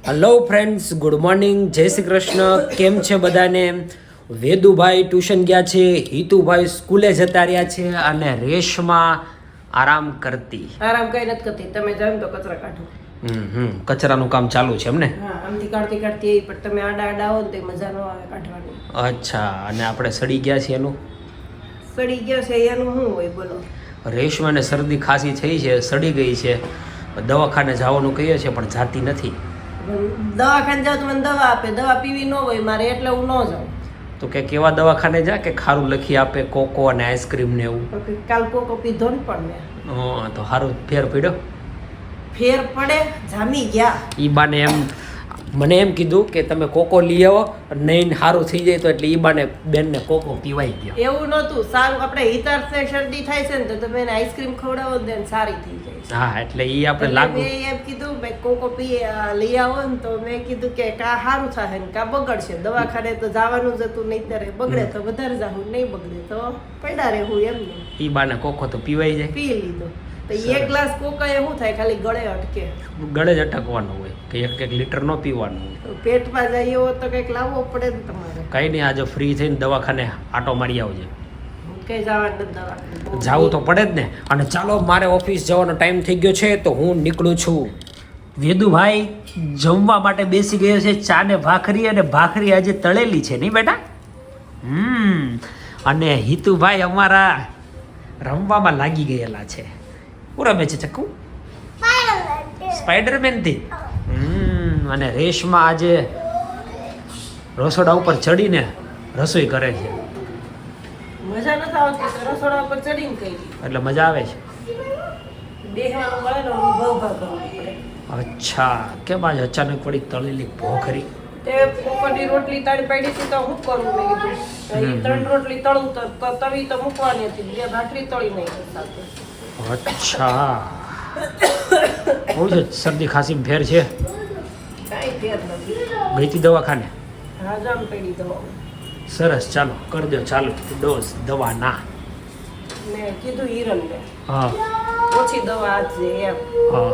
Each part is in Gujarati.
હેલો ફ્રેન્ડ્સ, ગુડ મોર્નિંગ, જય શ્રી કૃષ્ણ. કેમ છે બધાને? વેદુભાઈ ટ્યુશન ગયા છે, હિતુભાઈ સ્કૂલે જતા રહ્યા છે અને રેશમાં આરામ કરતી. આરામ કઈ નથી કરતી. તમે જાવ તો કચરા કાઢો. કચરાનું કામ ચાલુ છે એમને? હા, આમથી કાઢતી કાઢતી પણ તમે આડા આડા આવો ને તો મજા ન આવે કાઢવાની. અચ્છા, અને આપણે સડી ગયા છે એનું? સડી ગયો છે એનું શું હોય બોલો? રેશમાને શરદી ખાંસી થઈ છે, સડી ગઈ છે, દવાખાને જવાનું કહીએ છે પણ જાતી નથી. દવાખાને જાવ તો મને દવા આપે, દવા પીવી ન હોય મારે એટલે હું ન જાઉં. તો કે કેવા દવાખાને જા કે ખારું લખી આપે, કોકો અને આઈસ્ક્રીમ ને એવું? કાલ કોકો પીધો ને પણ મેં. તો સારું ફેર પડ્યો? ફેર પડે, જામી ગયા. ઈ બાને એમ મને એમ કીધું કે તમે કોકો લઈ આવો, નહીં સારું થઈ જાય તો એટલે ઈ બાને બેનને કોકો પીવાઈ ગયો. એવું નહોતું સારું. આપણે હિતાર્થ શરદી થાય છે ને તો તમે એને આઈસ્ક્રીમ ખવડાવો ને તો સારી થઈ જાય. હા, એટલે ઈ આપણે લાગુ. મેં એમ કીધું ભાઈ કોકો લઈ આવો ને તો મેં કીધું કે કા સારું થાય ને કા બગડશે. દવાખાને તો જવાનું જ હતું, નહીં ત્યારે બગડે તો વધારે જાવું, નહીં બગડે તો પડ્યા રહેવું એમ ને. ઈ બાને કોકો તો પીવાઈ જાય. પી લીધો તો એક ગ્લાસ કોકા એ શું થાય? ખાલી ગળે અટકે. ગળે જ અટકવાનું હોય કે એક લીટર નો પીવાનું હોય. પેટમાં જઈએ હો તો કંઈક લાવવો પડે ને તમારે. કઈ નહીં, આજે ફ્રી થઈને દવાખાને આટો મારી આવજે. કઈ જવાનું નથી દવાખાને. જાવું તો પડે જ ને. અને ચાલો, મારે ઓફિસ જવાનો ટાઈમ થઈ ગયો છે તો હું નીકળું છું. વેદુભાઈ જમવા માટે બેસી ગયો છે. ચા ને ભાખરી, અને ભાખરી આજે તળેલી છે નહીં બેટા? અને હિતુભાઈ અમારા રમવામાં લાગી ગયેલા છે. શું રમે છે ચક્કુ? સ્પાઈડરમેન થી. અને રેશમાં આજે રસોડા ઉપર ચડીને રસોઈ કરે છે. મજા નથી આવતી તો રસોડા ઉપર ચડીને કરી. એટલે મજા આવે છે. બેહવાનું મળે ને ઊભા ઊભા કરવું પડે. અચ્છા, કેમ આજે અચાનક પડી તળેલી ભોખરી? તે પોપટની રોટલી તાળી પાડી હતી તો હું કરું મેં કીધું. એ 3 રોટલી તળું તો તવી તો મૂકવાની હતી, 2 ભાખરી તળી નહીં સાથે. અચ્છા, બહુ છે શરદી ખાંસી ફેર છે? કાંઈ ફેર નથી. ગઈ હતી દવાખાને? હાજામ પડી દવા. સરસ, ચાલો કરી દો ચાલુ ડોઝ દવા ના. મેં કીધું હિરણને હા ઓછી દવા આપજે એમ. હા,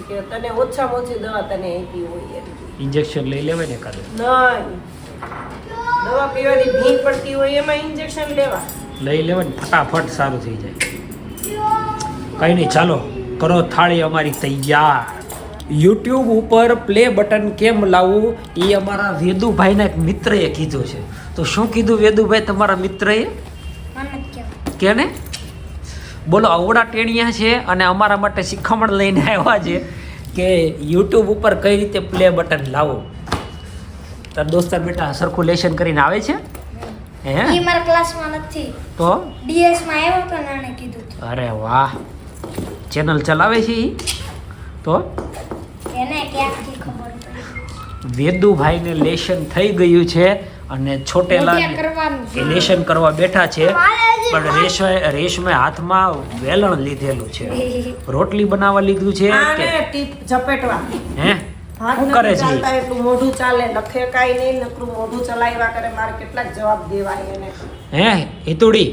કે તને ઓછામાં ઓછી દવા તને આપી હોય એમ. ઇન્જેક્શન લઈ લેવાય ને કાલે? નહીં, દવા પીવાની ભીંગ પડતી હોય એમાં ઇન્જેક્શન લેવા. લઈ લેવાય ને, ફટાફટ સારું થઈ જાય. કઈ નહીં, ચાલો કરો થાળી અમારી તૈયાર. યુટ્યુબ ઉપર પ્લે બટન કેમ લાવવું એ અમારા વેદુભાઈના એક મિત્રએ કીધું છે. તો શું કીધું વેદુભાઈ તમારા મિત્રએ? કેને બોલો, અવડા ટેણિયા છે અને અમારા માટે શિખામણ લઈને આવ્યા છે કે યુટ્યુબ ઉપર કઈ રીતે પ્લે બટન લાવવું. તાર દોસ્તાર બેટા સરખું લેશન કરીને આવે છે? હે, ઈ મારા ક્લાસમાં નથી, તો ડીએસ માં આવ્યો તો નાને કીધું. અરે વાહ, ચેનલ ચલાવે છે ઈ? તો એને ક્યાંથી ખબર પડી? વેદુભાઈને લેશન થઈ ગયું છે અને છોટેલા મોઢિયા કરવાનું છે. એ લેશન કરવા બેઠા છે, પણ રેશમે હાથમાં વેલણ લીધેલું છે. રોટલી બનાવવા લીધું છે આને કે ટીપ ઝપેટવા. હે? હાથ શું કરે નથી છે? ચાલતા એટલું મોઢું ચાલે, લખે કાંઈ નહીં, નકરું મોઢું ચલાવ્યા કરે. મારે કેટલાક જવાબ દેવાય એને. હે હિતુડી?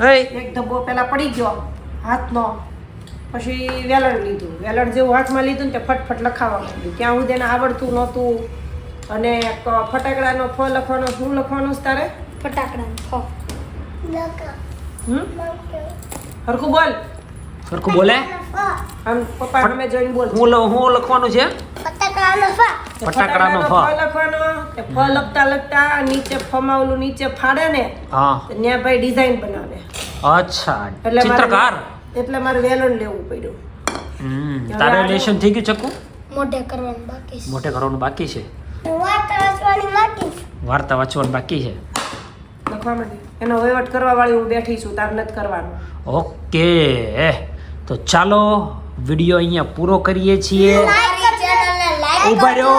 હે, એક ધબ્બો પેલા પડી ગયો હાથનો, પછી વેલણ લીધું. વેલણ જેવું હાથમાં લીધું ને તે ફટફટ લખાવા માંડ્યું. ત્યાં સુધી એને આવડતું નહોતું. અને ફટાકડાનો ફ લખવાનો. શું લખવાનું છે તારે? ફટાકડાનો ફ. હરખું બોલ. સરખું બોલે. આમ પપ્પા સામે જોઈને બોલ. હું લખવાનું છે? ફટાકડાનો ફ. ફટાકડાનો ફ. લખવાનો. તે ફ લખતા લખતા નીચે ફમાં ઓલું નીચે ફાડે ને હા, તો ત્યાં ભાઈ ડિઝાઇન બનાવે. અચ્છા, એટલે ચિત્રકાર. એટલે મારે વેલણ લેવું પડ્યું. તારે લેશન થઈ ગયું ચક્કુ? મોઢે કરવાનું બાકી છે. મોટે કરવાનું બાકી છે. વાર્તા વાંચવાની બાકી છે. વાર્તા વાંચવાનું બાકી છે. લખવા માંડી. એનો વહીવટ કરવા વાળી હું બેઠી છું, તાર નથી કરવાનું. ઓકે, તો ચાલો વિડીયો અહીંયા પૂરો કરીએ છીએ. મારી ચેનલને લાઈક ઉભા રહ્યો.